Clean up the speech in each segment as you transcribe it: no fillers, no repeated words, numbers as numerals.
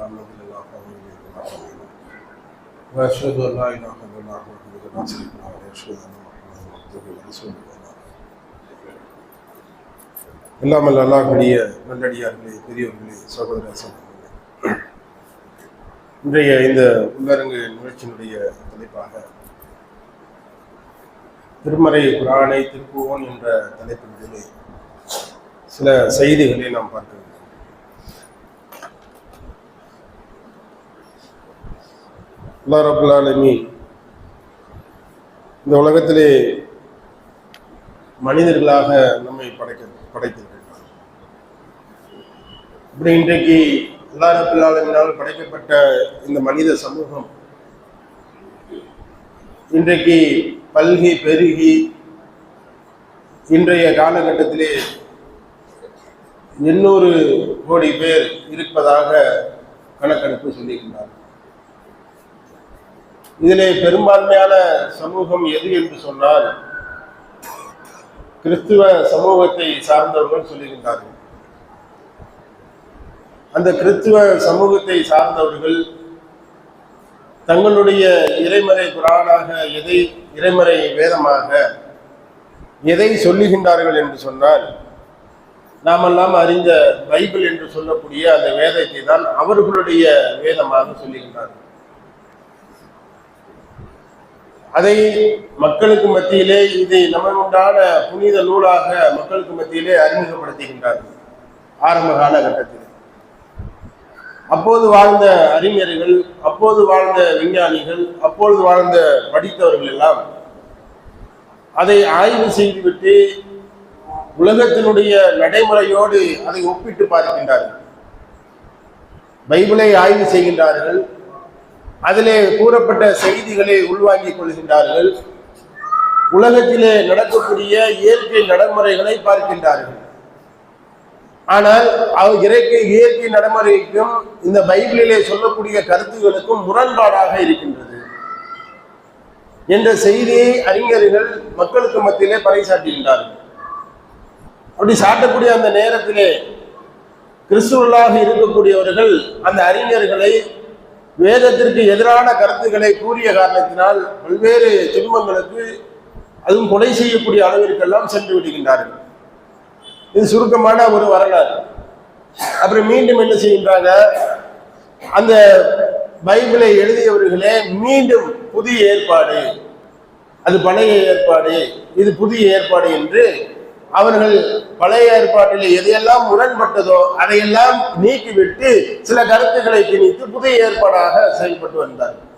لا نضل الله وأشهد أن لا إله إلا الله وحده لا شريك له وأشهد أن محمدا عبده ورسوله. இல்லாமல் அல்லாஹ்வுடைய நல்லடியார்களே, பெரியவர்களே, சகோதர சகோதரிகளே, இன்றைய இந்த உள்ளரங்கு நிகழ்ச்சியினுடைய தலைப்பாக திருமறை குர்ஆனை திருப்புவோன் என்ற தலைப்பிலே சில செய்திகளை நாம் பார்க்கிறோம். அல்லாஹ் ரப்பல் ஆலமீன் இந்த உலகத்திலே மனிதர்களாக நம்மை படைத்திருக்கிறார். இப்படி இன்றைக்கு அல்லாஹ் ரப்பல் ஆலமீனால் படைக்கப்பட்ட இந்த மனித சமூகம் இன்றைக்கு பல்கி பெருகி இன்றைய காலகட்டத்திலே 800 கோடி பேர் இருப்பதாக கணக்கெடுப்பு சொல்லியிருக்கிறார். இதிலே பெரும்பான்மையான சமூகம் எது என்று சொன்னால் கிறிஸ்துவ சமூகத்தை சார்ந்தவர்கள் சொல்லுகின்றார்கள். அந்த கிறிஸ்துவ சமூகத்தை சார்ந்தவர்கள் தங்களுடைய இறைமறை குர்ஆனாக இறைமறை வேதமாக எதை சொல்லுகின்றார்கள் என்று சொன்னால், நாமெல்லாம் அறிந்த பைபிள் என்று சொல்லக்கூடிய அந்த வேதத்தை தான் அவர்களுடைய வேதமாக சொல்லுகின்றார்கள். அதை மக்களுக்கு மத்தியிலே இதை நமக்குண்டான புனித நூலாக மக்களுக்கு மத்தியிலே அறிமுகப்படுத்துகின்றார்கள். ஆரம்ப காலகட்டத்தில் அப்போது வாழ்ந்த அறிஞர்கள், அப்போது வாழ்ந்த விஞ்ஞானிகள், அப்பொழுது வாழ்ந்த படித்தவர்கள் எல்லாம் அதை ஆய்வு செய்துவிட்டு உலகத்தினுடைய நடைமுறையோடு அதை ஒப்பிட்டு பார்க்கின்றார்கள். பைபிளை ஆய்வு செய்கின்றார்கள், அதிலே கூறப்பட்ட செய்திகளை உள்வாங்கிக் கொள்கின்றார்கள், உலகத்திலே நடக்கக்கூடிய இயற்கை நடைமுறைகளை பார்க்கின்றார்கள். ஆனால் இயற்கை நடைமுறைக்கும் இந்த பைபிளிலே சொல்லக்கூடிய கருத்துகளுக்கும் முரண்பாடாக இருக்கின்றது என்ற செய்தியை அறிஞர்கள் மக்களுக்கு மத்தியிலே பறைசாட்டுகின்றார்கள். அப்படி சாட்டக்கூடிய அந்த நேரத்திலே கிறிஸ்துவர்களாக இருக்கக்கூடியவர்கள் அந்த அறிஞர்களை வேதத்திற்கு எதிரான கருத்துக்களை கூறிய காரணத்தினால் பல்வேறு துன்பங்களுக்கு, அதுவும் கொலை செய்யக்கூடிய அளவிற்கெல்லாம் சென்று விடுகின்றார்கள். இது சுருக்கமான ஒரு வரலாறு. அப்புறம் மீண்டும் என்ன செய்கின்றாங்க, அந்த பைபிளை எழுதியவர்களே மீண்டும் புதிய ஏற்பாடு, அது பழைய ஏற்பாடு, இது புதிய ஏற்பாடு என்று அவர்கள் பழைய ஏற்பாட்டில் எதையெல்லாம் முரண்பட்டதோ அதையெல்லாம் நீக்கிவிட்டு சில கருத்துக்களை திணித்து புதிய ஏற்பாடாக செயல்பட்டு வந்தார்கள்.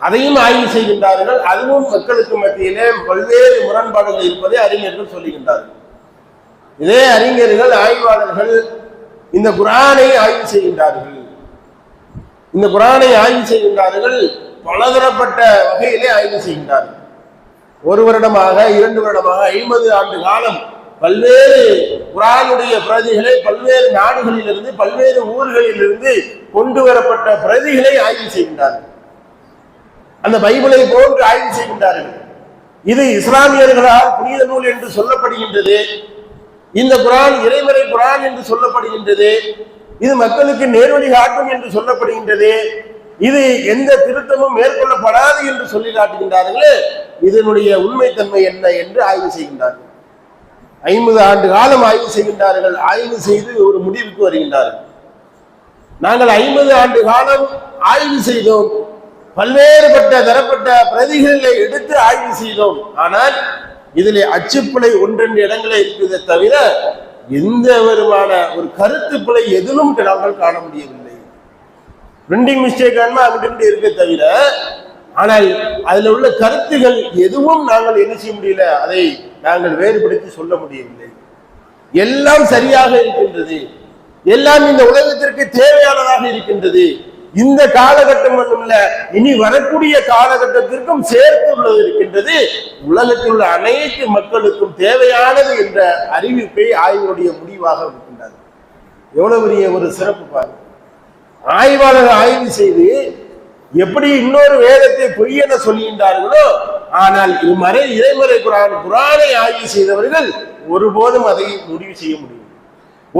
அதையும் ஆய்வு செய்கின்றார்கள். அதுவும் மக்களுக்கு மத்தியிலே பல்வேறு முரண்பாடுகள் இருப்பதை அறிஞர்கள் சொல்லுகின்றார்கள். இதே அறிஞர்கள், ஆய்வாளர்கள் இந்த குர்ஆனை ஆய்வு செய்கின்றார்கள். இந்த குர்ஆனை ஆய்வு செய்கின்றார்கள், பலதரப்பட்ட வகையிலே ஆய்வு செய்கின்றார்கள். 1 வருடமாக, 2 வருடமாக, 50 ஆண்டு காலம் பல்வேறு குர்ஆனுடைய பிரதிகளை பல்வேறு நாடுகளிலிருந்து, பல்வேறு ஊர்களிலிருந்து கொண்டு வரப்பட்ட பிரதிகளை ஆய்வு செய்கின்றார்கள். அந்த பைபிளை போன்று ஆய்வு செய்கின்றார்கள். இது இஸ்லாமியர்களால் புனித நூல் என்று சொல்லப்படுகின்றது. இந்த குர்ஆன் இறைமறை குர்ஆன் என்று சொல்லப்படுகின்றது. இது மக்களுக்கு நேர்வழி காட்டும் என்று சொல்லப்படுகின்றது. இது எந்த திருத்தமும் மேற்கொள்ளப்படாது என்று சொல்லி காட்டுகின்றார்களே, இதனுடைய உண்மைத்தன்மை என்ன என்று ஆய்வு செய்கின்றார்கள். 50 ஆண்டு காலம் ஆய்வு செய்கின்றார்கள். ஆய்வு செய்து ஒரு முடிவுக்கு வருகின்றார்கள். நாங்கள் 50 ஆண்டு காலம் ஆய்வு செய்தோம், பல்வேறுபட்ட தரப்பட்ட பிரதிகளை எடுத்து ஆய்வு செய்தோம். ஆனால் இதிலே அச்சுப்பிழை 1-2 இடங்களே இருக்கிறதே தவிர எந்த விதமான ஒரு கருத்து பிழை எதிலும் நாங்கள் காண முடியவில்லை. பிரிண்டிங் மிஸ்டேக் அங்கிட்டு இருக்க தவிர, ஆனால் அதில் உள்ள கருத்துகள் எதுவும் நாங்கள் என்ன செய்ய முடியல, அதை நாங்கள் வேறுபடுத்தி சொல்ல முடியவில்லை. எல்லாம் சரியாக இருக்கின்றது, எல்லாம் இந்த உலகத்திற்கு தேவையானதாக இருக்கின்றது. இந்த காலகட்டம் மட்டுமல்ல, இனி வரக்கூடிய காலகட்டத்திற்கும் சேர்த்து உள்ளது இருக்கின்றது. உலகத்தில் உள்ள அனைத்து மக்களுக்கும் தேவையானது என்ற அறிவிப்பை ஆய்வுடைய முடிவாக இருக்கின்றது. எவ்வளவு பெரிய ஒரு சிறப்பு பாருங்க. ஆய்வாளர்கள் ஆய்வு செய்து எப்படி இன்னொரு வேதத்தை பொய் என சொல்கின்றார்களோ, ஆனால் இறைமறை குர்ஆனை ஆய்வு செய்தவர்கள் ஒருபோதும் அதை முடிவு செய்ய முடியும்.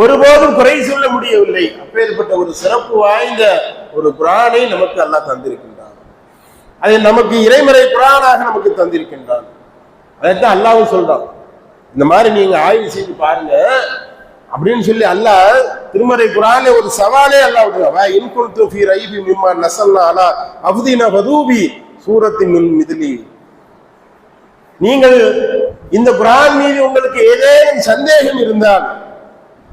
ஒருபோதும் குறை சொல்ல முடியவில்லை. அப்பேற்பட்ட ஒரு சிறப்பு வாய்ந்த ஒரு குர்ஆனை நமக்கு அல்லாஹ் தந்திருக்கின்றான். அதை நமக்கு இறைமறை குர்ஆனாக நமக்கு தந்திருக்கின்றான். அதைத்தான் அல்லாஹ் சொல்றான். இந்த மாதிரி நீங்க ஆய்வு செய்து பாருங்க அப்படின்னு சொல்லி அல்லாஹ் திருமறை குர்ஆனிலே ஒரு சவாலே அல்லாஹ் விடுறான். இன் குன்தும் ஃபீ ரைபி மிம்மா நஸல்னா அலா அப்தினா ஃபதூபி சூரத்தின் மின் மித்லி. நீங்கள் இந்த குர்ஆன் மீது உங்களுக்கு ஏதேனும் சந்தேகம் இருந்தால்,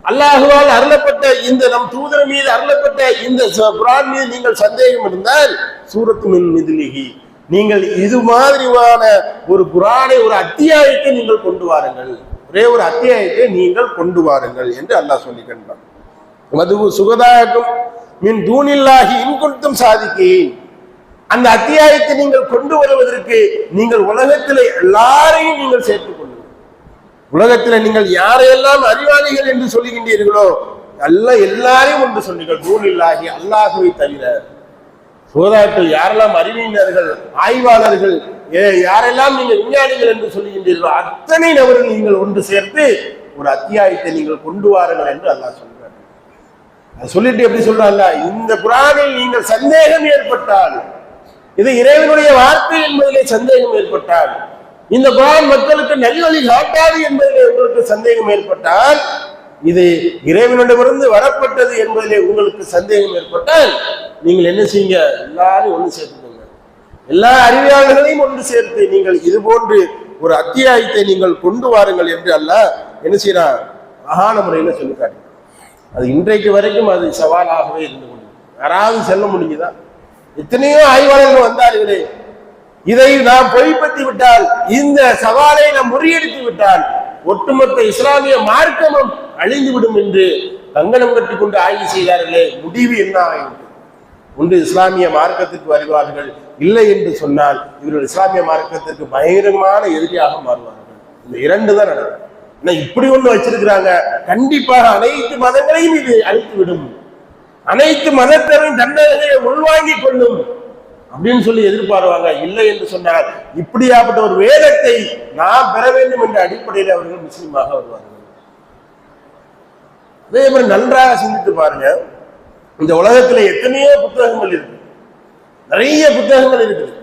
அல்லாஹுவால் அருளப்பட்ட இந்த நம் தூதர் மீது அருளப்பட்ட இந்த குர்ஆன் மீது நீங்கள் சந்தேகம் இருந்தால் சூரத்து மின் மித்லிஹி, நீங்கள் இது மாதிரியான ஒரு குர்ஆனை ஒரு அத்தியாயத்தை நீங்கள் கொண்டு வாருங்கள், ஒரே ஒரு அத்தியாயத்தை நீங்கள் கொண்டு வாருங்கள் என்று அல்லாஹ் சொல்லிக்கின்றான். மதுவு சுகதாயக்கும் மின் தூணில்லாஹி இன்குன்தும் சாதிக்கேன். அந்த அத்தியாயத்தை நீங்கள் கொண்டு வருவதற்கு நீங்கள் உலகத்திலே எல்லாரையும் நீங்கள் சேர்த்துக் கொள்ளுங்கள். உலகத்திலே நீங்கள் யாரையெல்லாம் அறிவாளிகள் என்று சொல்லுகின்றீர்களோ எல்லாரையும் ஒன்று சொன்னீர்கள். தூணில்லாஹி அல்லாஹுவை தவிர. சோதாக்கள் யாரெல்லாம் அறிவியினர்கள், ஆய்வாளர்கள், யாரெல்லாம் நீங்கள் விஞ்ஞானிகள் என்று சொல்லுகின்றீர்களோ அத்தனை நபர்கள் நீங்கள் ஒன்று சேர்த்து ஒரு அத்தியாயத்தை நீங்கள் கொண்டு வாருங்கள் என்று அல்லாஹ் சொல்றார். அது சொல்லிட்டு எப்படி சொல்றாங்க, இந்த குர்ஆனில் நீங்கள் சந்தேகம் ஏற்பட்டால், இது இறைவனுடைய வார்த்தை என்பதிலே சந்தேகம் ஏற்பட்டால், இந்த குர்ஆன் மக்களுக்கு நல்வழி காட்டாது என்பதிலே உங்களுக்கு சந்தேகம் ஏற்பட்டால், இது இறைவனிடமிருந்து வரப்பட்டது என்பதிலே உங்களுக்கு சந்தேகம் ஏற்பட்டால் நீங்கள் என்ன செய்யுங்க, எல்லாரும் ஒன்று சேர்த்துக்கோங்க. எல்லா அறிவியலாளர்களையும் ஒன்று சேர்த்து நீங்கள் இது போன்று ஒரு அத்தியாயத்தை நீங்கள் கொண்டு வாருங்கள் என்று அல்லாஹ் என்ன செய்யறான், அழகான முறையில் சொல்லி காட்டுங்க. அது இன்றைக்கு வரைக்கும் அது சவாலாகவே இருந்து கொண்டு யாராவது செல்ல முடியுதா? எத்தனையோ ஆய்வாளர்கள் வந்தார்களே, இதை நாம் பொய்ப்பற்றி விட்டால், இந்த சவாலை நாம் முறியடித்து விட்டால் ஒட்டுமொத்த இஸ்லாமிய மார்க்கமும் அழிந்துவிடும் என்று கங்கணம் கட்டி கொண்டு ஆய்வு செய்தார்களே, முடிவு என்ன ஆகும்? ஒன்று இஸ்லாமிய மார்க்கத்திற்கு வருவார்கள், இல்லை என்று சொன்னால் இவர்கள் இஸ்லாமிய மார்க்கத்திற்கு பயங்கரமான எதிரியாக மாறுவார்கள். இந்த இரண்டு தான் நடக்கும். இப்படி ஒண்ணு வச்சிருக்கிறாங்க, கண்டிப்பாக அனைத்து மதங்களையும் இது அழித்து விடும், அனைத்து மதத்தரையும் தண்டனையை உள்வாங்கிக் கொள்ளும் அப்படின்னு சொல்லி எதிர்பார்வாங்க. இல்லை என்று சொன்னால் இப்படியாப்பட்ட ஒரு வேதத்தை நாம் பெற வேண்டும் என்ற அடிப்படையில் அவர்கள் முஸ்லீமாக வருவார்கள். அதே மாதிரி நன்றாக சிந்தித்து பாருங்க, இந்த உலகத்தில் எத்தனையோ புத்தகங்கள் இருக்கு, நிறைய புத்தகங்கள் இருக்குது.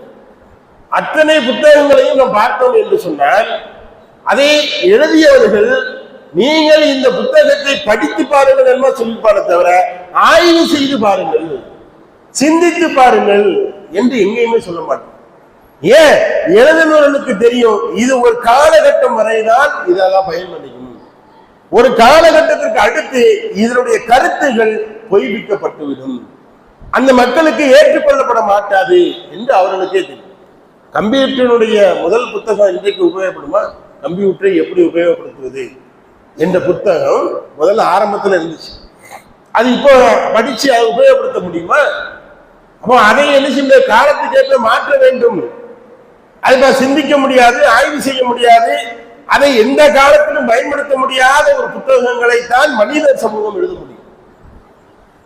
அத்தனை புத்தகங்களையும் நாம் பார்த்தோம் என்று சொன்னால் அதை எழுதியவர்கள் நீங்கள் இந்த புத்தகத்தை படித்து பாருங்கள் என்ன சொல்லிப்பாரு தவிர ஆய்வு செய்து பாருங்கள், சிந்தித்து பாருங்கள் என்று எங்கேயுமே சொல்ல மாட்டோம். ஏன்? எழுதினவர்களுக்கு தெரியும் இது ஒரு காலகட்டம் வரைதான் இதெல்லாம் பயன்படுத்தும், ஒரு காலகட்டத்திற்கு அடுத்து இதனுடைய கருத்துகள் பொய்ப்பிக்கப்பட்டுவிடும், அந்த மக்களுக்கு ஏற்றுக்கொள்ளப்பட மாட்டாது என்று அவர்களுக்கே தெரியும். கம்ப்யூட்டரினுடைய முதல் புத்தகம் இன்றைக்கு உபயோகப்படுமா? கம்ப்யூட்டரை எப்படி உபயோகப்படுத்துவது என்ற புத்தகம் முதல்ல ஆரம்பத்தில் இருந்துச்சு. அது இப்போ படிச்சு அதை உபயோகப்படுத்த முடியுமா? அப்போ அதை என்ன செய்ய, காலத்துக்கு ஏற்ப மாற்ற வேண்டும். அதை சிந்திக்க முடியாது, ஆய்வு செய்ய முடியாது, அதை எந்த காலத்திலும் பயன்படுத்த முடியாத ஒரு புத்தகங்களை தான் மனித சமூகம் எழுத முடியும்.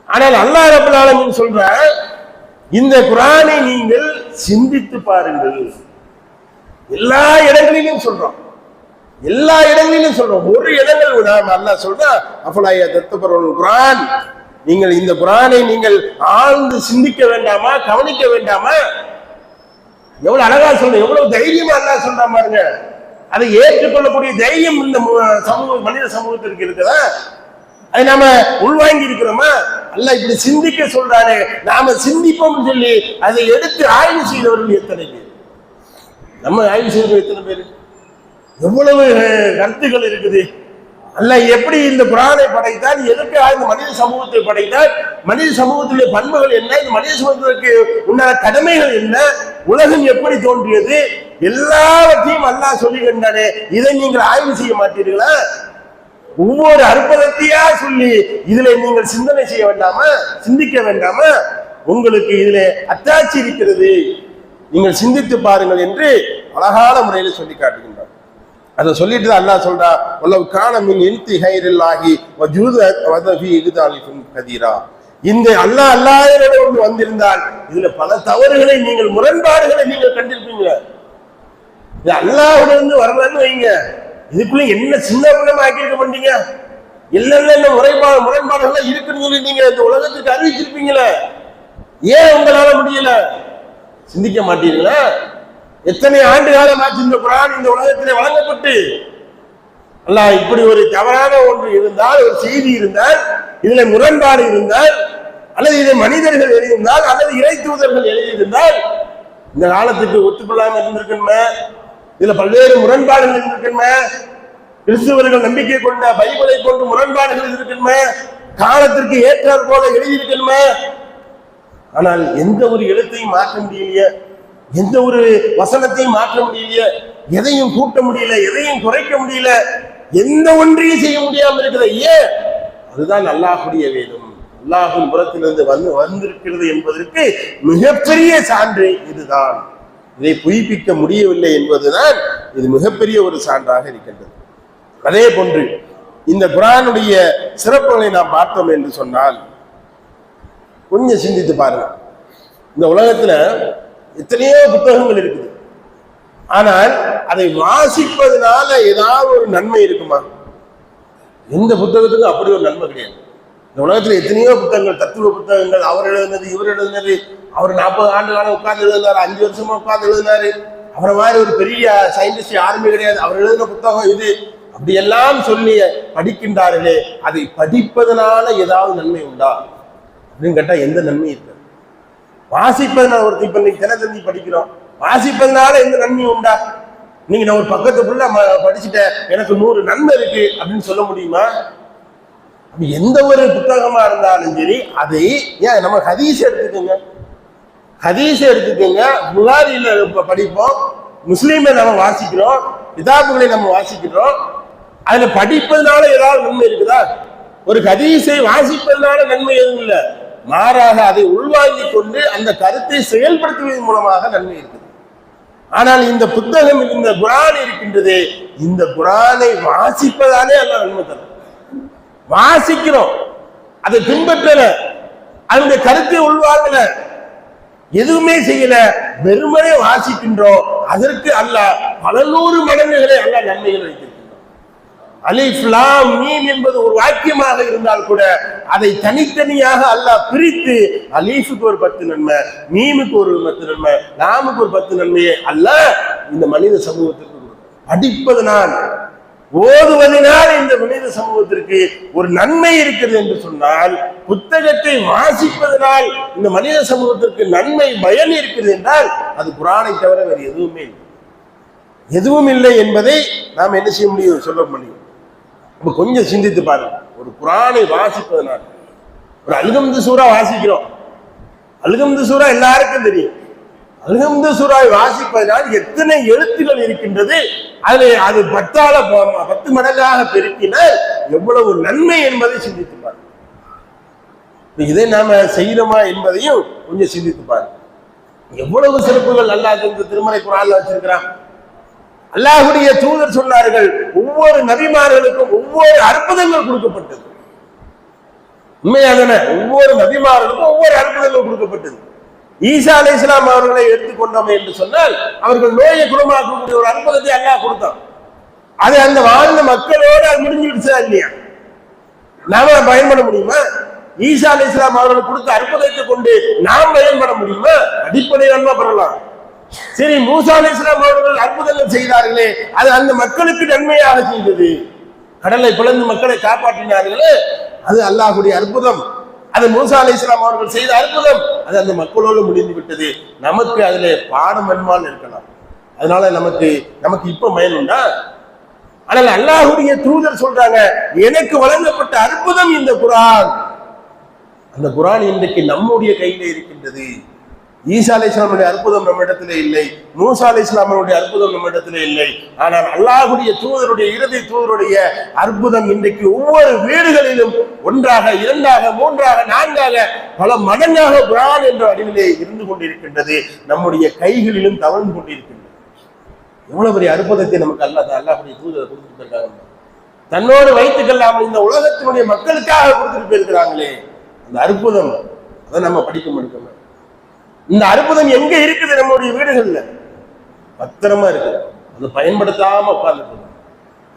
ஆனால் அல்லாஹ் ரப்பல் ஆலமீன் சொல்ற இந்த குர்ஆனை நீங்கள் சிந்தித்து பாருங்கள். எல்லா இடங்களிலும் சொல்றோம், எல்லா இடங்களிலும் சொல்றோம். ஒரு இடங்கள் விடாம அல்லாஹ் சொல்ற அஃபலாய தத்தபருல் குர்ஆன், நீங்கள் இந்த குர்ஆனை நீங்கள் ஆழ்ந்து சிந்திக்க வேண்டாமா, கவனிக்க வேண்டாமா? எவ்வளவு அழகா சொல்ற, எவ்வளவு தைரியமா அல்லாஹ் சொல்ற பாருங்க. அதை ஏற்றுக்கொள்ளக்கூடிய தைரியம் இந்த மனித சமூகத்திற்கு இருக்குதா? அதை நாம உள்வாங்கி இருக்கிறோமா? அல்லாஹ் இப்படி சிந்திக்க சொல்றாரு, நாம சிந்திப்போம் சொல்லி அதை எடுத்து ஆய்வு செய்தவர்கள் எத்தனை பேர்? நம்ம ஆய்வு செய்த எத்தனை பேர்? எவ்வளவு கருத்துக்கள் இருக்குது. அல்லாஹ் எப்படி இந்த குர்ஆனை படைத்தால், எதற்காக இந்த மனித சமூகத்தை படைத்தால், மனித சமூகத்துடைய பண்புகள் என்ன, இந்த மனித சமூகத்திற்கு உண்டான கடமைகள் என்ன, உலகம் எப்படி தோன்றியது, எல்லாவற்றையும் அல்லாஹ் சொல்லுகின்றானே, இதை நீங்கள் ஆய்வு செய்ய மாட்டீர்களா? ஒவ்வொரு அற்புதத்தையா சொல்லி இதுல நீங்கள் சிந்தனை செய்ய வேண்டாமா, சிந்திக்க வேண்டாமா? உங்களுக்கு இதுல அத்தாட்சி இருக்கிறது, நீங்கள் சிந்தித்து பாருங்கள் என்று அழகான முறையில் சொல்லி காட்டுகின்றார். அதை சொல்லிட்டு அல்லாஹ் சொல்றா, வல்லவ் கான மின் இன்தி கைரில்லாஹி வஜூத வதஃபி இக்தாலிஃபின் கதீரா. இந்த அல்லாஹ்வோடு ஒன்று வந்திருந்தால் இதுல பல தவறுகளை நீங்கள், முரண்பாடுகளை நீங்கள் கண்டிருப்பீங்க. இது அல்லாஹ்வோடு வரலன்னு வைங்க, இதுக்குள்ள என்ன சின்ன பின்னமா ஆக்கியிருக்க மாட்டீங்க, இல்ல முரண்பாடுகள் இருக்குன்னு சொல்லி நீங்க இந்த உலகத்துக்கு அறிவிச்சிருப்பீங்களே, ஏன் உங்களால முடியல? சிந்திக்க மாட்டீங்களா? எத்தனை ஆண்டு காலமாச்சு இந்த குர்ஆன் இந்த உலகத்திலே வழங்கப்பட்டு. அல்லாஹ் இப்படி ஒரு தவறான ஒன்று இருந்தால், ஒரு செய்தி இருந்தால், இதுல முரண்பாடு இருந்தால், அல்லது இதை மனிதர்கள் எழுதியிருந்தால், அல்லது இறை தூதர்கள் எழுதியிருந்தால் இந்த காலத்துக்கு ஒத்துக்கொள்ளாம இருந்திருக்கணுமே. இதுல பல்வேறு முரண்பாடுகள் இருந்திருக்கணுமே. கிறிஸ்துவர்கள் நம்பிக்கை கொண்ட பைபிளை கொண்டு முரண்பாடுகள் இருக்கணுமே, காலத்திற்கு ஏற்றார் போல எழுதியிருக்கணுமே. ஆனால் எந்த ஒரு எழுத்தையும் மாற்ற முடியலையே, எந்த ஒரு வசனத்தையும் மாற்ற முடியலையே, எதையும் கூட்ட முடியல, எதையும் குறைக்க முடியல, எந்த ஒன்றையும் செய்ய முடியாம இருக்கிற. ஏன்? அதுதான் அல்லாஹ்வுடைய வேதம், அல்லாஹ்வின் புறத்திலிருந்து வந்திருக்கிறது என்பதற்கு மிகப்பெரிய சான்று இதுதான். இதை பொய்ப்பிக்க முடியவில்லை என்பதுதான் இது மிகப்பெரிய ஒரு சான்றாக இருக்கின்றது. அதே போன்று இந்த குர்ஆனுடைய சிறப்புகளை நாம் பார்த்தோம் என்று சொன்னால், கொஞ்சம் சிந்தித்து பாருங்க. இந்த உலகத்துல எத்தனையோ புத்தகங்கள் இருக்குது, ஆனால் அதை வாசிப்பதனால ஏதாவது ஒரு நன்மை இருக்குமா? எந்த புத்தகத்துக்கும் அப்படி ஒரு நன்மை கிடையாது. இந்த உலகத்துல எத்தனையோ புத்தகங்கள், தத்துவ புத்தகங்கள், அவர் எழுதினது, இவர் எழுதினது. அவர் 40 ஆண்டு காலம் உட்கார்ந்து எழுதினாரு, 5 வருஷமா உட்கார்ந்து எழுதினாரு. அவரை மாதிரி ஒரு பெரிய சயின்டிஸ்ட் யாருமே கிடையாது. அவர் எழுதின புத்தகம் இது, அப்படியெல்லாம் சொல்லி படிக்கின்றார்களே, அதை படிப்பதனால ஏதாவது நன்மை உண்டா அப்படின்னு கேட்டா எந்த நன்மை இருக்கு? வாசிப்பதனால ஒருத்தர் இப்ப நீங்க தினத்தந்தி படிக்கிறோம், வாசிப்பதனால எந்த நன்மை உண்டா? நீங்க நான் ஒரு பக்கத்துக்குள்ள படிச்சுட்டேன், எனக்கு 100 நன்மை இருக்கு அப்படின்னு சொல்ல முடியுமா? எந்த ஒரு புத்தகமா இருந்தாலும் சரி, அதை ஏன் நம்ம ஹதீஸ் எடுத்துக்கோங்க, ஹதீஸ் எடுத்துக்கோங்க. புகாரில படிப்போம், முஸ்லீமை நம்ம வாசிக்கிறோம், கிதாபுகளை நம்ம வாசிக்கிறோம். அதுல படிப்பதனால ஏதாவது நன்மை இருக்குதா? ஒரு ஹதீஸை வாசிப்பதனால நன்மை எதுவும் இல்லை, மாறாக அதை உள்வாங்கிக் கொண்டு அந்த கருத்தை செயல்படுத்துவதன் மூலமாக நன்மை இருக்குது. ஆனால் இந்த புத்தகம், இந்த குர்ஆன் இருக்கின்றது, இந்த குர்ஆனை வாசிப்பதாலே அல்லாஹ் நன்மை தரும். வாசிக்கிறோம், அதை பின்பற்றல, அதனுடைய கருத்தை உள்வாங்கல, எதுவுமே செய்யல, வெறுமனே வாசிக்கின்றோம். அதற்கு அல்லாஹ் பல 100 மடங்குகளை அல்லாஹ் நன்மைகள் வைத்திருக்கின்றோம். அலிஃப் லாம் மீம் என்பது ஒரு வாக்கியமாக இருந்தால் கூட அதை தனித்தனியாக அல்லாஹ் பிரித்து, அலீஃபுக்கு ஒரு 10 நன்மை, மீமுக்கு ஒரு 10 நன்மை, லாமுக்கு ஒரு 10 நன்மையை அல்லாஹ் இந்த மனித சமூகத்திற்கு படிப்பதனால், ஓதுவதனால் இந்த மனித சமூகத்திற்கு ஒரு நன்மை இருக்கிறது என்று சொன்னால், புத்தகத்தை வாசிப்பதனால் இந்த மனித சமூகத்திற்கு நன்மை பயன் இருக்கிறது என்றால் அது குர்ஆனை தவிர வேறு எதுவுமே இல்லை, எதுவும் இல்லை என்பதை நாம் என்ன செய்ய முடியும், சொல்ல முடியும். கொஞ்சம் சிந்தித்து பாருங்க. ஒரு குர்ஆனை வாசிப்பதனால், ஒரு அல்ஹம்து சூரா வாசிக்கிறோம், அல்ஹம்து சூரா எல்லாருக்கும் தெரியும். அல்ஹம்து சூராவை வாசிப்பதனால் எத்தனை எழுத்துக்கள் இருக்கின்றது, அது 10 மடங்காக பெருக்கினால் எவ்வளவு நன்மை என்பதை சிந்தித்து பாருங்க. இதை நாம செய்யணுமா என்பதையும் கொஞ்சம் சிந்தித்து பாருங்க. எவ்வளவு சிறப்புகள் அல்லாஹ் இந்த திருமறை குர்ஆன்ல வச்சிருக்கிறான். அல்லாஹ்வுடைய தூதர் சொன்னார்கள், ஒவ்வொரு நபிமார்களுக்கும் ஒவ்வொரு அற்புதங்கள் கொடுக்கப்பட்டது. உண்மையாகன ஒவ்வொரு நபிமார்களுக்கும் ஒவ்வொரு அற்புதங்கள் கொடுக்கப்பட்டது. ஈசா அலைஹிஸ்ஸலாம் அவர்களை எடுத்துக்கொண்டோம் என்று சொன்னால், அவர்கள் நோயை குணமாக்கக்கூடிய ஒரு அற்புதத்தை அல்லாஹ் கொடுத்தான். அது அந்த வாழ்ந்த மக்களோடு அது முடிஞ்சிடுச்சா இல்லையா? நாம பயன்பட முடியுமா? ஈசா அலைஹிஸ்ஸலாம் அவர்கள் கொடுத்த அற்புதத்தை கொண்டு நாம் பயன்பட முடியுமா? அடிப்படை நன்மை பெறலாம். சரி, மூசா அலைஹிஸ்ஸலாம் அவர்கள் அற்புதங்கள் செய்தார்களே, அது அந்த மக்களுக்கு நன்மையாக செய்தது. கடலை பிளந்து மக்களை காப்பாற்றினார்களே, அது அல்லாஹ்வுடைய அற்புதம். அது மூசா அலைஹிஸ்ஸலாம் அவர்கள் செய்த அற்புதம், அது அந்த மக்களோடு முடிந்து விட்டது. நமக்கு அதுல பாடம் வேண்டுமானால் இருக்கலாம், அதனால நமக்கு இப்ப பயன் உண்டா? ஆனால் அல்லாஹ்வுடைய தூதர் சொல்றாங்க, எனக்கு வழங்கப்பட்ட அற்புதம் இந்த குர்ஆன். அந்த குர்ஆன் இன்றைக்கு நம்முடைய கையிலே இருக்கின்றது. ஈசா அலைஹிஸ்ஸலாமுடைய அற்புதம் நம்ம இடத்திலே இல்லை, மூசா அலைஹிஸ்ஸலாமுடைய அற்புதம் நம்ம இடத்திலே இல்லை. ஆனால் அல்லாஹ்வுடைய தூதருடைய, இறுதி தூதருடைய அற்புதம் இன்றைக்கு ஒவ்வொரு வீடுகளிலும் 1ஆக 2ஆக 3ஆக 4ஆக பல மடங்காக குர்ஆன் என்ற வடிவிலே இருந்து கொண்டிருக்கின்றது, நம்முடைய கைகளிலும் தவழ்ந்து கொண்டிருக்கின்றது. எவ்வளவு பெரிய அற்புதத்தை நமக்கு அல்லாஹ்வுடைய தூதர் கொடுத்துருக்காங்க. தன்னோடு வைத்துக் கொள்ளாமல் இந்த உலகத்தினுடைய மக்களுக்காக கொடுத்துட்டு போயிருக்கிறாங்களே, அந்த அற்புதம் அதை நம்ம படிக்க முடியும். இந்த அற்புதம் எங்க இருக்குது? நம்முடைய வீடுகள்ல பத்திரமா இருக்கு, அது பயன்படுத்தாம உட்கார்ந்து.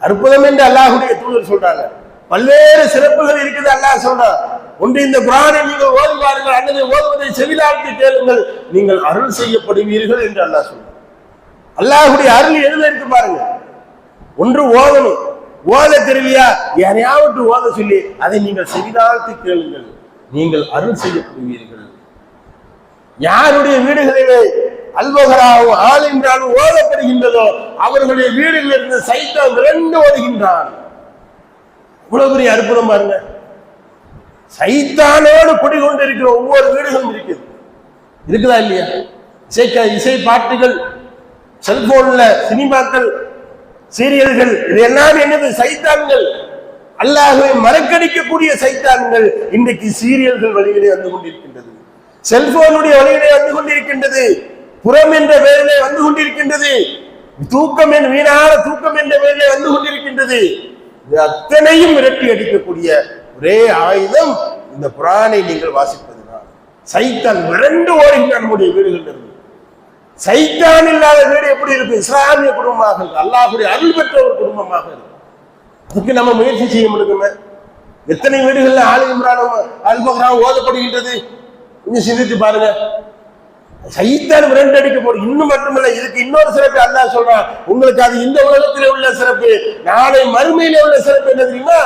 அற்புதம் என்று அல்லாஹ்வுடைய தூதர் சொல்றாங்க. பல்வேறு சிறப்புகள் இருக்குது. அல்லாஹ் சொல்றான், ஒன்று இந்த குர்ஆனை நீங்கள் ஓதி பாருங்கள் அல்லது ஓதுவதை செவிதாழ்த்தி கேளுங்கள், நீங்கள் அருள் செய்யப்படுவீர்கள் என்று அல்லாஹ் சொல்றான். அல்லாஹ்வுடைய அருள் எதுல இருக்கு பாருங்க. ஒன்று ஓதணும், ஓத தெரியலையா யாரையாவது ஓத சொல்லி அதை நீங்கள் செவிதாழ்த்தி கேளுங்கள், நீங்கள் அருள் செய்யப்படுவீர்கள். யாருடைய வீடுகளிலே அல்பகராவும் ஆல் இம்ரானும் ஓதப்படுகின்றதோ அவர்களுடைய வீடுகளில் இருந்து சைத்தான் விரண்டு ஓடுகின்றான். இவ்வளவு பெரிய அற்புதம் பாருங்க. சைத்தானோடு குடிகொண்டிருக்கிற ஒவ்வொரு வீடுகளும் இருக்குதா இல்லையா? இசை பாட்டுகள், செல்போன்ல சினிமாக்கள், சீரியல்கள், இது எல்லாம் என்னது? சைத்தான்கள், அல்லாஹ்வை மறக்கடிக்கக்கூடிய சைத்தான்கள் இன்றைக்கு சீரியல்கள் வழியிலே வந்து கொண்டிருக்கின்றது, செல்போனுடைய வழியிலே வந்து கொண்டிருக்கின்றது, புறம் என்ற பெயரிலே வந்து கொண்டிருக்கின்றது, தூக்கம் என்ற வீணான தூக்கம் என்ற பெயரிலே வந்து கொண்டிருக்கின்றது. அத்தனையும் விரட்டி அடிக்கக்கூடிய ஒரே ஆயுதம் இந்த குர்ஆனை நீங்கள் வாசிப்பதுதான். சைத்தான் விரண்டு ஓடுகின்ற நம்முடைய வீடுகள் இருந்து. சைத்தான் இல்லாத வீடு எப்படி இருக்கு? இஸ்லாமிய குடும்பமாக இருக்கு, அல்லாஹ்வுடைய அருள் பெற்ற ஒரு குடும்பமாக இருக்கு. அதுக்கு நம்ம முயற்சி செய்ய முடியுமே. எத்தனை வீடுகள்ல ஆல் இம்ரானும் அல்பகராவும் ஓதப்படுகின்றது கொஞ்சம் சிந்தித்து பாருங்க. சைத்தான் விரண்டு அடிக்க போறது. இன்னும் மட்டுமல்ல, இதுக்கு இன்னொரு சிறப்பு அல்லாஹ் சொல்றான். உங்களுக்கு அது இந்த உலகத்திலே உள்ள சிறப்பு, நாளை மறுமையிலே உள்ள சிறப்பு என்ன தெரியுமா?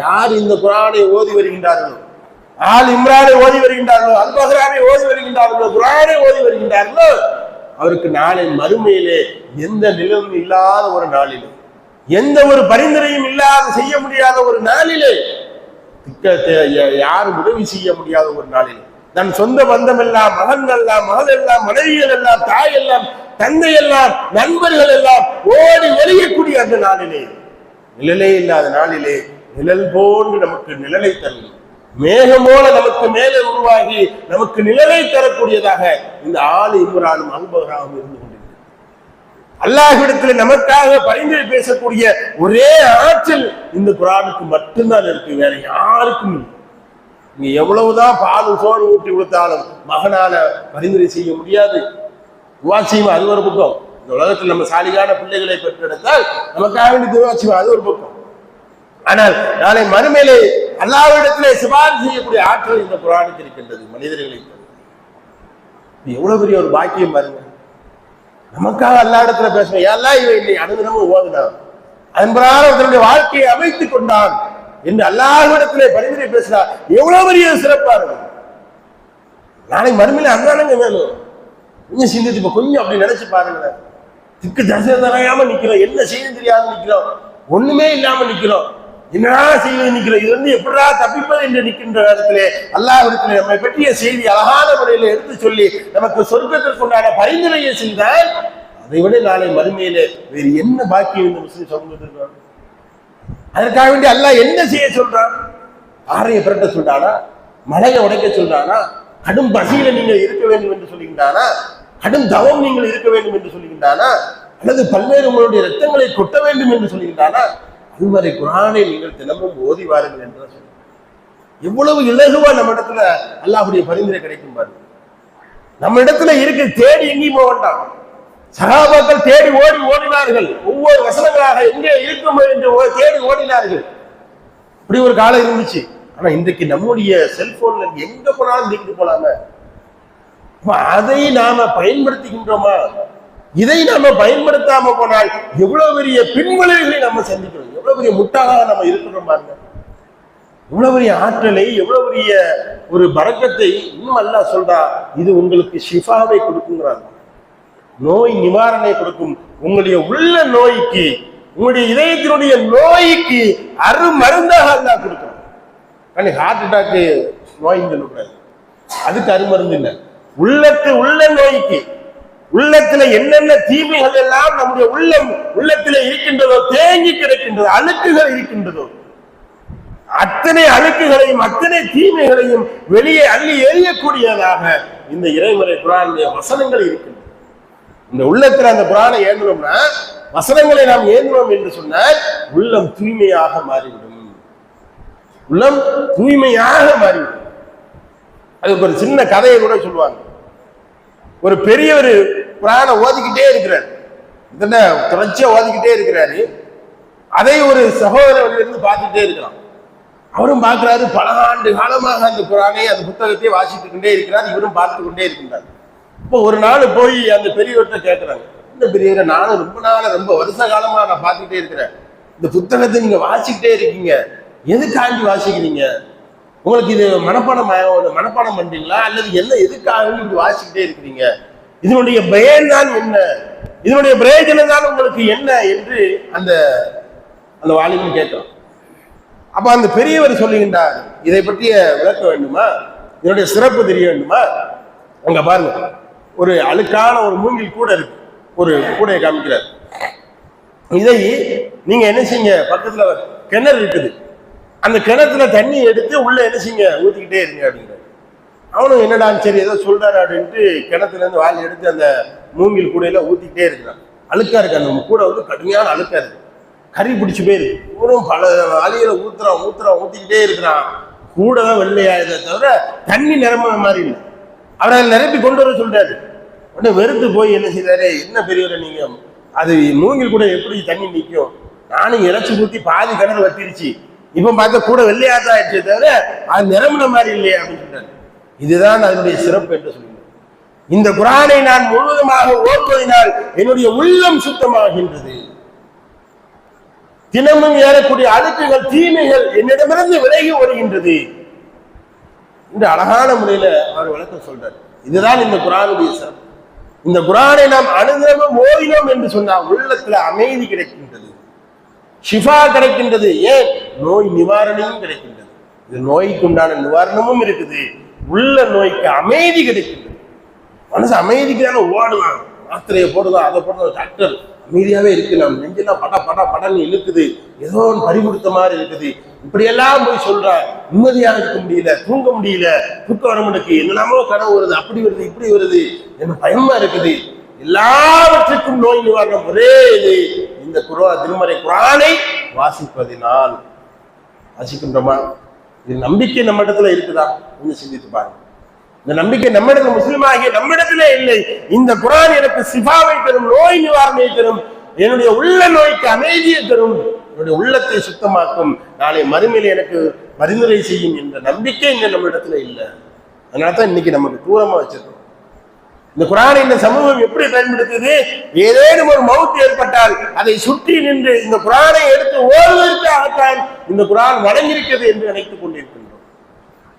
யார் இந்த குர்ஆனை ஓதி வருகின்றார்களோ, ஆல் இம்ரானை ஓதி வருகின்றார்களோ, அல்பகராவை ஓதி வருகின்றார்களோ, குர்ஆனை ஓதி வருகின்றார்களோ, அவருக்கு நாளை மறுமையிலே எந்த நிலவும் இல்லாத ஒரு நாளிலே, எந்த ஒரு பரிந்துரையும் இல்லாத செய்ய முடியாத ஒரு நாளிலே, யாரும் உதவி செய்ய முடியாத ஒரு நாளிலே, தன் சொந்த பந்தம் எல்லாம், மகன்கள் எல்லாம், மகள் எல்லாம், மனைவிகள் எல்லாம், தாய் எல்லாம், தந்தை எல்லாம், நண்பர்கள் எல்லாம் ஓடி ஒழியக்கூடிய அந்த நாளிலே, நிழலே இல்லாத நாளிலே நிழல் போன்று நமக்கு நிழலை தரும், மேகம் போல நமக்கு மேலே உருவாகி நமக்கு நிழலை தரக்கூடியதாக இந்த ஆல் இம்ரானும் அல்பகராவும் இருந்து கொண்டிருக்கிறது. அல்லாஹ்விடத்தில் நமக்காக பரிந்துரை பேசக்கூடிய ஒரே ஆற்றல் இந்த குர்ஆனுக்கு மட்டும்தான் இருக்கு, வேற யாருக்கும் இல்லை. நீங்க எவ்வளவுதான் பாலும் சோறு ஊட்டி கொடுத்தாலும் மகனால பரிந்துரை செய்ய முடியாது. துஆ செய்வோம், அது ஒரு பக்கம். இந்த உலகத்தில் நம்ம சாலிகான பிள்ளைகளை பெற்றெடுத்தால் நமக்காக வேண்டி துஆ செய்வோம், அது ஒரு பக்கம். ஆனால் நாளை மறுமையிலே அல்லாஹ்விடத்திலே சிபாரிசு செய்யக்கூடிய ஆற்றல் இந்த குர்ஆனுக்கு இருக்கின்றது மனிதர்களை. எவ்வளவு பெரிய ஒரு பாக்கியம் பாருங்க. நமக்காக அல்லாஹ்விடத்துல பேசுவோம், யாரெல்லாம் இவை இல்லை அனுதினமும் ஓதுனான், அதன் பிரகாரம் தன்னுடைய வாழ்க்கையை அமைத்துக் கொண்டான் என்று அல்லாஹ்விடத்திலே பரிந்துரை பேசுறார். எவ்வளவு பெரிய சிறப்பா இருக்கும். நாளை மறுமையில அந்தானங்க வேணும். கொஞ்சம் சிந்திச்சு கொஞ்சம் அப்படி நினைச்சு பாருங்க. திக்கு தசை தரையாம நிக்கிறோம், என்ன செய்ய தெரியாம நிக்கிறோம், ஒண்ணுமே இல்லாம நிக்கிறோம், என்னடா செய்வது நிக்கிறோம், இது வந்து எப்படா தப்பிப்பது என்று நிற்கின்ற நேரத்திலே அல்லாஹ்விடத்திலே நம்மை பற்றிய செய்தி அழகான முறையில எடுத்து சொல்லி நமக்கு சொர்க்கத்திற்கு உண்டான பரிந்துரையை செய்தால் அதை விட நாளை மறுமையிலே வேறு என்ன பாக்கியம் இந்த முஸ்லிம் சமூகத்திற்கு? அதற்காக வேண்டி அல்லாஹ் என்ன செய்ய சொல்றான்? ஆரையை புரட்ட சொல்றானா? மலையை உடைக்க சொல்றானா? கடும் பசியில நீங்கள் இருக்க வேண்டும் என்று சொல்லுகின்றானா? கடும் தவம் நீங்கள் இருக்க வேண்டும் என்று சொல்லுகின்றானா? அல்லது பல்வேறு உங்களுடைய ரத்தங்களை கொட்ட வேண்டும் என்று சொல்லுகின்றானா? அதுவரை குர்ஆனை நீங்கள் தினமும் ஓதி வாருங்கள் என்று சொல்லுங்க. எவ்வளவு இலகுவா நம்ம இடத்துல அல்லாஹ்வுடைய பரிந்துரை கிடைக்கும் பாருங்க. நம்ம இடத்துல இருக்கு, தேடி எங்கேயும் போக வேண்டாம். சஹாபாக்கள் தேடி ஓடினார்கள், ஒவ்வொரு வசனங்களாக எங்கே இருக்கும் என்று தேடி ஓடினார்கள். இப்படி ஒரு காலம் இருந்துச்சு. ஆனா இன்றைக்கு நம்முடைய செல்போன்ல எங்க போனாலும் தூக்கிட்டு போலாம. அதை நாம பயன்படுத்துகின்றோமா? இதை நாம பயன்படுத்தாம போனால் எவ்வளவு பெரிய பின்விளைவுகளை நம்ம சந்திக்கிறோம், எவ்வளவு பெரிய முட்டாளாக நம்ம இருக்கிறோம் பாருங்க. எவ்வளவு பெரிய ஆற்றலை, எவ்வளவு பெரிய ஒரு பரக்கத்தை இன்னும் அல்லாஹ் சொல்றா, இது உங்களுக்கு ஷிஃபாவை கொடுக்குங்கிறாங்க, நோய் நிவாரணை கொடுக்கும். உங்களுடைய உள்ள நோய்க்கு, உங்களுடைய இதயத்தினுடைய நோய்க்கு அருமருந்தாக அல்லாஹ் கொடுக்கணும். ஹார்ட் அட்டாக்கு நோயின்னு சொல்லக்கூடாது, அதுக்கு அருமருந்து இல்லை. உள்ள நோய்க்கு, உள்ளத்துல என்னென்ன தீமைகள் எல்லாம் நம்முடைய உள்ளத்திலே இருக்கின்றதோ, தேங்கி கிடக்கின்றதோ, அழுக்குகள் இருக்கின்றதோ, அத்தனை அழுக்குகளையும் அத்தனை தீமைகளையும் வெளியே அள்ளி எறியக்கூடியதாக இந்த இறைமறை குர்ஆனுடைய வசனங்கள் இருக்கின்றன. இந்த உள்ளத்துல அந்த குர்ஆனை ஏந்தோம்னா, வசனங்களை நாம் ஏந்தினோம் என்று சொன்னால் உள்ளம் தூய்மையாக மாறிவிடும். உள்ளம் தூய்மையாக மாறிவிடும். அதுக்கு ஒரு சின்ன கதையை கூட சொல்லுவாங்க. ஒரு பெரியவர் குர்ஆனை ஓதிக்கிட்டே இருக்கிறார், தொடர்ச்சியா ஓதிக்கிட்டே இருக்கிறாரு. அதை ஒரு சகோதரர் இருந்து பார்த்துட்டே இருக்கிறான். அவரும் பார்க்கிறாரு, பல ஆண்டு காலமாக அந்த குரானை அந்த புத்தகத்தை வாசித்து கொண்டே இருக்கிறார், இவரும் பார்த்து கொண்டே இருக்கின்றார். இப்போ ஒரு நாள் போய் அந்த பெரியவர்கிட்ட கேட்கிறாங்க, இந்த பெரியவரை நானும் ரொம்ப வருஷ காலமா நான் பார்த்துக்கிட்டே இருக்கிறேன், இந்த புத்தகத்தை நீங்க வாசிக்கிட்டே இருக்கீங்க, எதுக்காண்டி வாசிக்கிறீங்க? உங்களுக்கு இது மனப்பாடம் பண்றீங்களா அல்லது என்ன, எதுக்காக நீங்க வாசிக்கிட்டே இருக்கிறீங்க? இதனுடைய பயன் தான் என்ன, இதனுடைய பிரயோஜனம் தான் உங்களுக்கு என்ன என்று அந்த அந்த வாலிபன் கேட்கிறான். அப்ப அந்த பெரியவர் சொல்லுகின்றார், இதை பற்றிய விளக்க வேண்டுமா, இதனுடைய சிறப்பு தெரிய வேண்டுமா? அங்க பாருங்க, ஒரு அழுக்கான ஒரு மூங்கில் கூட இருக்கு, ஒரு கூடையை காமிக்கிறார். இதை நீங்க என்ன செய்யுங்க, பக்கத்துல கிணறு இருக்குது, அந்த கிணத்துல தண்ணி எடுத்து உள்ள என்ன செய்யுங்க, ஊத்திக்கிட்டே இருங்க அப்படிங்கிறார். அவனும் என்னடா சரி ஏதோ சொல்றாரு அப்படின்ட்டு கிணத்துல இருந்து வாலி எடுத்து அந்த மூங்கில் கூடையில ஊத்திக்கிட்டே இருக்கிறான். அழுக்கா இருக்கு, அந்த கூடை வந்து கடுமையான அழுக்கா இருக்கு, கறி பிடிச்சி போயிருக்கு. இவனும் பல வாலியில ஊத்திக்கிட்டே இருக்கிறான். கூட தான் வெள்ளையாயதை தவிர தண்ணி நிரம்ப மாதிரி இல்லை. அவரை நிரப்பி கொண்டு வர சொல்றாரு. உடனே வெறுத்து போய் என்ன செய்யறாரு, என்ன பெரியவரை நீங்க, அது மூங்கில் கூட எப்படி தண்ணி நிற்கும், நானும் இறைச்சி ஊத்தி பாதி கிணறு வத்திருச்சு, இப்ப பார்த்த கூட வெள்ளையாத்தான் ஆயிடுச்சே தவிர அது நிரம்பின மாதிரி இல்லையா அப்படின்னு சொல்றாரு. இதுதான் அதனுடைய சிறப்பு என்று சொல்லுங்க. இந்த குரானை நான் முழுவதுமாக ஓடுவதனால் என்னுடைய உள்ளம் சுத்தமாகின்றது, தினமும் ஏறக்கூடிய அழுக்குகள் தீமைகள் என்னிடமிருந்து விலகி வருகின்றது என்று அழகான முறையில அவர் விளக்கம் சொல்றார். இதுதான் இந்த குரானுடைய சிறப்பு. இந்த குரானை நாம் அனுதினமும் ஓதினோம் என்று சொன்னால் உள்ளத்துல அமைதி கிடைக்கின்றது, ஷிஃபா கிடைக்கின்றது, ஏன் நோய் நிவாரணமும் கிடைக்கின்றது. இது நோய்க்கு உண்டான நிவாரணமும் இருக்குது, உள்ள நோய்க்கு அமைதி கிடைக்கின்றது. மனசு அமைதிக்கு தானே ஓடுவான், மாத்திரையை போடுதான் அதை போடுதான், டாக்டர் அமைதியாவே இருக்கு, நம்ம நெஞ்செல்லாம் படன்னு இழுக்குது, ஏதோ ஒன்று பறிமுடுத்த மாதிரி இருக்குது, இப்படியெல்லாம் போய் சொல்றான், நிம்மதியாக இருக்க முடியல, தூங்க முடியல, தூக்கம் வர முடியுது, என்னெல்லாமோ கனவு வருது, அப்படி வருது இப்படி வருது, எனக்கு பயமா இருக்குது. எல்லாவற்றுக்கும் நோய் நிவாரணம் ஒரே இது, இந்த திருமறை குரானை வாசிப்பதினால். வாசிக்கின்றோமா? இது நம்பிக்கை நம்ம இடத்துல இருக்குதா? கொஞ்சம் சிந்தித்து பாருங்க. இந்த நம்பிக்கை நம்மிடத்துல, முஸ்லிமாகிய நம்மிடத்திலே இல்லை. இந்த குரான் எனக்கு சிஃபாவை தரும், நோய் நிவாரணத்தை தரும், என்னுடைய உள்ள நோய்க்கு அமைதியை தரும், என்னுடைய உள்ளத்தை சுத்தமாக்கும், நாளை மறுமையில எனக்கு பரிந்துரை செய்யும் என்ற நம்பிக்கை இந்த நம்மிடத்துல இல்லை. அதனாலதான் இன்னைக்கு நமக்கு தூரமா வச்சிருக்கோம். இந்த குரானை இந்த சமூகம் எப்படி பயன்படுத்துது? ஏதேனும் ஒரு மவுத் ஏற்பட்டால் அதை சுற்றி நின்று இந்த குரானை எடுத்து ஓடுவதற்காகத்தான் இந்த குரான் வழங்கியிருக்கிறது என்று நினைத்துக் கொண்டிருக்கின்றோம்.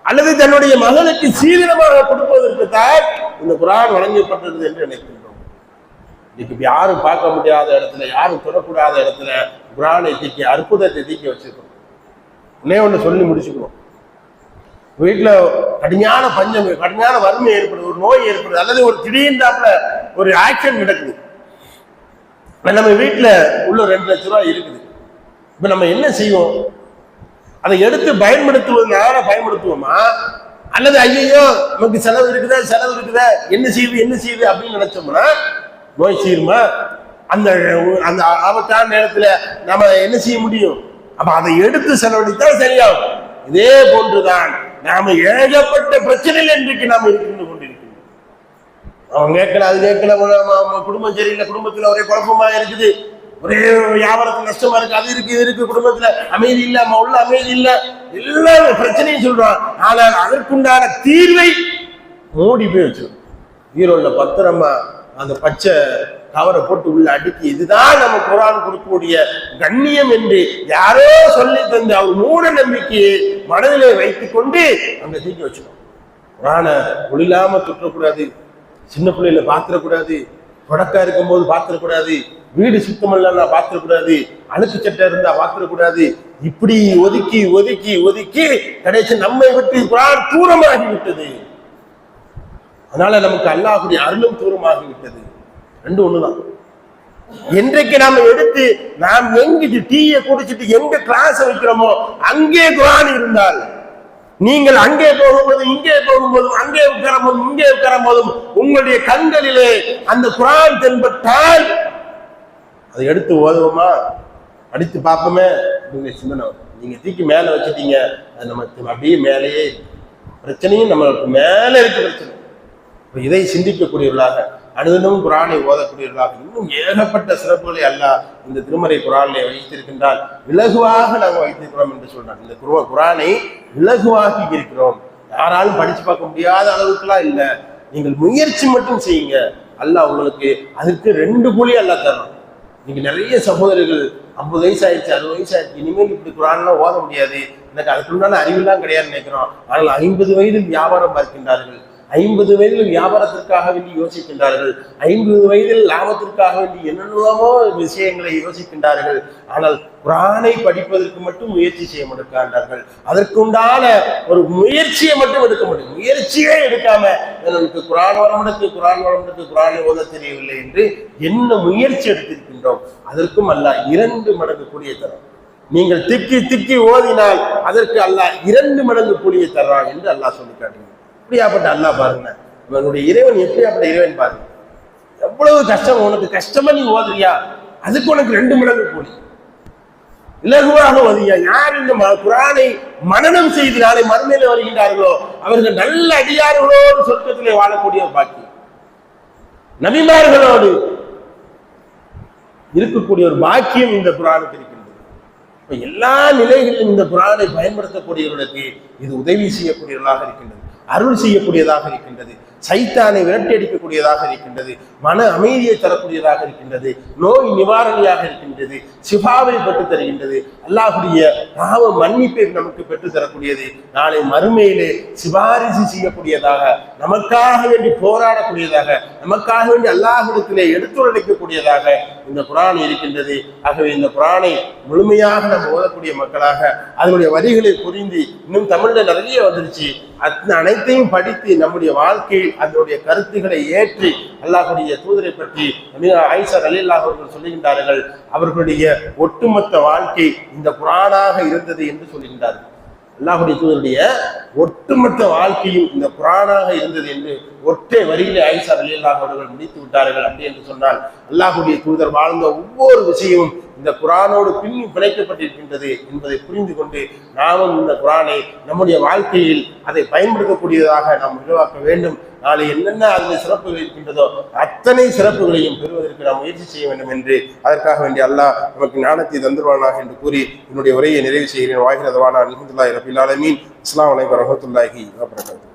அல்லது தன்னுடைய மகனுக்கு சீதனமாக கொடுப்பதற்கு தான் இந்த குரான் வழங்கப்பட்டது என்று நினைக்கின்றோம். இன்னைக்கு யாரும் பார்க்க முடியாத இடத்துல, யாரும் தொடக்கூடாத இடத்துல குரானை தீக்கி, அற்புதத்தை தீக்கி வச்சிருக்கோம். ஒன்னே ஒன்று சொல்லி முடிச்சுக்கிறோம். வீட்டுல கடுமையான பஞ்சம், கடுமையான வறுமை ஏற்படுது, ஒரு நோய் ஏற்படுது, அல்லது ஒரு திடீர்ந்தாப்புல ஒரு ஆக்சிடென்ட் நடக்குது, நம்ம வீட்டுல உள்ள 2 லட்சம் ரூபாய் இருக்குது. இப்ப நம்ம என்ன செய்வோம்? அதை எடுத்து பயன்படுத்துவதனால பயன்படுத்துவோமா, அல்லது ஐயோ நமக்கு செலவு இருக்குதா என்ன செய்யுது அப்படின்னு நினைச்சோம்னா நோய் செய்யுமா? அந்த அந்த ஆபத்தான நேரத்துல நம்ம என்ன செய்ய முடியும்? அப்ப அதை எடுத்து செலவழித்தால் சரியாகும். இதே போன்றுதான் நாம ஏகப்பட்ட பிரச்சனைகள் இன்றைக்கு நாம் இருந்து கொண்டிருக்கிறோம். அவன் கேட்கல, அது கேட்கல, குடும்பம் சரியில்லை, குடும்பத்துல ஒரே குழப்பமா இருக்குது, ஒரே வியாபாரத்துல நஷ்டமா இருக்கு, அது இருக்கு இது இருக்கு, குடும்பத்துல அமைதி இல்ல, உள்ள அமைதி இல்ல, எல்லா பிரச்சனையும் சொல்றான். ஆனால் அதற்குண்டான தீர்வை மூடி போய் வச்சிருக்கோம். ஈரோடுல பத்திரமா அந்த பச்சை கவரை போட்டு உள்ள அடுக்கி, இதுதான் நம்ம குரான் கொடுக்கக்கூடிய கண்ணியம் என்று யாரோ சொல்லி தந்து அவர் மூட நம்பிக்கையை மனதிலே வைத்துக் கொண்டு அங்க தூக்கி வச்சுக்கணும். குரானை ஒளிலாம தொற்றக்கூடாது, சின்ன பிள்ளைல பாத்திரக்கூடாது, தொடக்கா இருக்கும் போது பாத்திரக்கூடாது, வீடு சுத்தமல்ல பாத்திரக்கூடாது, அழுக்கு சட்டை இருந்தா பாத்திரக்கூடாது, இப்படி ஒதுக்கி ஒதுக்கி ஒதுக்கி கடைசி நம்மை விட்டு குரான் தூரமாகி விட்டது. அதனால நமக்கு அல்லாஹ்வுடைய அருளும் தூரமாகி விட்டது. ரெண்டு ஒண்ணுதான். என்றைக்கு நாம எடுத்து நாம் எங்க டீயை குடிச்சிட்டு எங்க கிளாஸ் வைக்கிறோமோ அங்கே குரான் இருந்தால், நீங்கள் அங்கே போகும்போது இங்கே போகும்போதும், அங்கே உட்கார போதும் இங்கே உட்கார போதும் உங்களுடைய கண்களிலே அந்த குரான் தென்பட்டால் அதை எடுத்து ஓதுவோமா, அடித்து பார்ப்போமே அப்படிங்கிற சிந்தனை. நீங்க தூக்கி மேல வச்சுட்டீங்க, அது நமக்கு அப்படியே மேலேயே பிரச்சனையும் நம்மளுக்கு மேல இருக்கு பிரச்சனை. இதை சிந்திக்கக்கூடியவர்களாக அனுதினமும் குரானை ஓதக்கூடியவர்களாக இன்னும் ஏகப்பட்ட சிறப்புகளை அல்லாஹ் இந்த திருமறை குரானை வைத்திருக்கின்றால் இலகுவாக நாங்கள் வைத்திருக்கிறோம் என்று சொல்றாங்க. இந்த குரானை இலகுவாக்கி இருக்கிறோம். யாராலும் படிச்சு பார்க்க முடியாத அளவுக்குலாம் இல்லை. நீங்கள் முயற்சி மட்டும் செய்யுங்க, அல்லாஹ் உங்களுக்கு அதற்கு 2 கூலி அல்லாஹ் தரும். நீங்க நிறைய சகோதரர்கள் 50 வயசு ஆயிடுச்சு, 60 வயசு ஆயிடுச்சு, இனிமேல் இப்படி குரான்லாம் ஓத முடியாது, எனக்கு அதுக்குண்டான அறிவுலாம் கிடையாதுன்னு நினைக்கிறோம். ஆனால் 50 வயதில் வியாபாரம் பார்க்கின்றார்கள், 50 வயதில் வியாபாரத்திற்காக வேண்டி யோசிக்கின்றார்கள், 50 வயதில் லாபத்திற்காக வேண்டி என்னென்னமோ விஷயங்களை யோசிக்கின்றார்கள். ஆனால் குரானை படிப்பதற்கு மட்டும் முயற்சி செய்ய மாட்டார்கள். அதற்குண்டான ஒரு முயற்சியை மட்டும் எடுக்க முடியும். முயற்சியே எடுக்காம எனக்கு குரான் வரமுடக்கு குரானை ஓத தெரியவில்லை என்று என்ன முயற்சி எடுத்திருக்கின்றோம், அதற்கும் அல்லாஹ் 2 மடங்கு கூலியை தரும். நீங்கள் திக்கி ஓதினால் அதற்கு அல்லாஹ் 2 மடங்கு கூலியை தர்றான் என்று அல்லாஹ் சொல்லி காட்டுகிறார். எப்படியாப்பட்ட அல்லாஹ் பாருங்க, இவனுடைய இறைவன் எப்படியாப்பட்ட இறைவன் பாருங்க. எவ்வளவு கஷ்டம், உனக்கு கஷ்டமா நீ ஓதுறியா, அதுக்கு உனக்கு 2 மடங்கு கூலி. இலகுவாக ஓதியா. யார் இந்த குரானை மனனம் செய்து நாளை மறுமையில வருகின்றார்களோ அவர்கள் நல்ல அடியார்களோடு சொர்க்கத்திலே வாழக்கூடிய பாக்கியம், நபிமார்களோடு இருக்கக்கூடிய ஒரு பாக்கியம் இந்த குரானுக்கு இருக்கின்றது. எல்லா நிலைகளிலும் இந்த குரானை பயன்படுத்தக்கூடியவர்களுக்கு இது உதவி செய்யக்கூடியவர்களாக இருக்கின்றது, அருள் செய்யக்கூடியதாக இருக்கின்றது, சைத்தானை விரட்டி அடிக்கக்கூடியதாக இருக்கின்றது, மன அமைதியை தரக்கூடியதாக இருக்கின்றது, நோய் நிவாரணியாக இருக்கின்றது, சிஃபாவை பெற்றுத் தருகின்றது, அல்லாஹ்வுடைய பாவ மன்னிப்பை நமக்கு பெற்றுத் தரக்கூடியது, நாளை மறுமையிலே சிபாரிசு செய்யக்கூடியதாக, நமக்காக வேண்டி போராடக்கூடியதாக, நமக்காக வேண்டி அல்லாஹ்விடத்திலே எடுத்துரைக்கக்கூடியதாக இந்த குரான் இருக்கின்றது. ஆகவே இந்த குரானை முழுமையாக நம்ம ஓதக்கூடிய மக்களாக அதனுடைய வரிகளை புரிந்து, இன்னும் தமிழ்ல நிறைய வந்துருச்சு, அனைத்தையும் படித்து நம்முடைய வாழ்க்கையில் அதனுடைய கருத்துக்களை ஏற்றி அல்லாஹ்வுடைய தூதரை பற்றி ஆயிஷா ரலியல்லாஹு அவர்கள் சொல்லுகின்றார்கள், அவர்களுடைய ஒட்டுமொத்த வாழ்க்கை இந்த குரானாக இருந்தது என்று சொல்லுகின்றார்கள். அல்லாஹ்வுடைய தூதருடைய ஒட்டுமொத்த வாழ்க்கையும் இந்த குரானாக இருந்தது என்று ஒற்றை வரியிலே ஆயிஷா ரலியல்லாஹு அவர்கள் முடித்து விட்டார்கள். அப்படி என்று சொன்னால் அல்லாஹ்வுடைய தூதர் வாழ்ந்த ஒவ்வொரு விஷயமும் இந்த குரானோடு பின்னி பிணைக்கப்பட்டிருக்கின்றது என்பதை புரிந்து கொண்டு நாமும் இந்த குரானை நம்முடைய வாழ்க்கையில் அதை பயன்படுத்தக்கூடியதாக நாம் உருவாக்க வேண்டும். நாளை என்னென்ன அதில் சிறப்புகள் இருக்கின்றதோ அத்தனை சிறப்புகளையும் பெறுவதற்கு நாம் முயற்சி செய்ய வேண்டும் என்று அதற்காக வேண்டிய அல்லாஹ் நமக்கு ஞானத்தை தந்துருவானாக என்று கூறி என்னுடைய உரையை நிறைவு செய்கிறேன். வாஹிரதவானா அல்ஹம்துலில்லாஹி ரப்பில் ஆலமீன். அஸ்ஸலாமு அலைக்கும் வரஹ்மத்துல்லாஹி வபரகாத்துஹு.